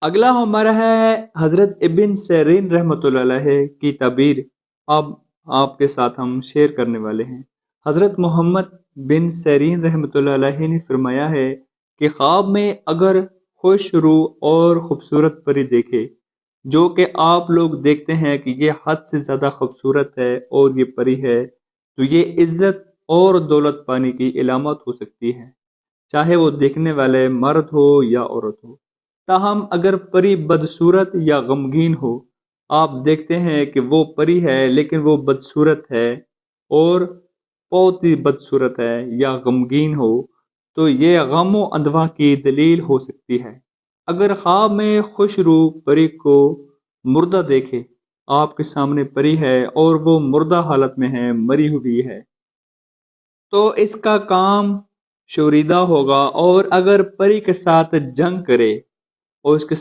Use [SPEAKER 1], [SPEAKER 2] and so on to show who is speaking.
[SPEAKER 1] اگلا ہمارا ہے حضرت ابن سیرین رحمۃ اللہ علیہ کی تعبیر. اب آپ کے ساتھ ہم شیئر کرنے والے ہیں. حضرت محمد بن سیرین رحمۃ اللہ علیہ نے فرمایا ہے کہ خواب میں اگر خوش روح اور خوبصورت پری دیکھے، جو کہ آپ لوگ دیکھتے ہیں کہ یہ حد سے زیادہ خوبصورت ہے اور یہ پری ہے، تو یہ عزت اور دولت پانے کی علامت ہو سکتی ہے، چاہے وہ دیکھنے والے مرد ہو یا عورت ہو. تاہم اگر پری بدصورت یا غمگین ہو، آپ دیکھتے ہیں کہ وہ پری ہے لیکن وہ بدصورت ہے اور بہت ہی بدصورت ہے یا غمگین ہو، تو یہ غم و اندوہ کی دلیل ہو سکتی ہے. اگر خواب میں خوش روح پری کو مردہ دیکھے، آپ کے سامنے پری ہے اور وہ مردہ حالت میں ہے، مری ہوئی ہے، تو اس کا کام شوریدہ ہوگا. اور اگر پری کے ساتھ جنگ کرے اور اس کے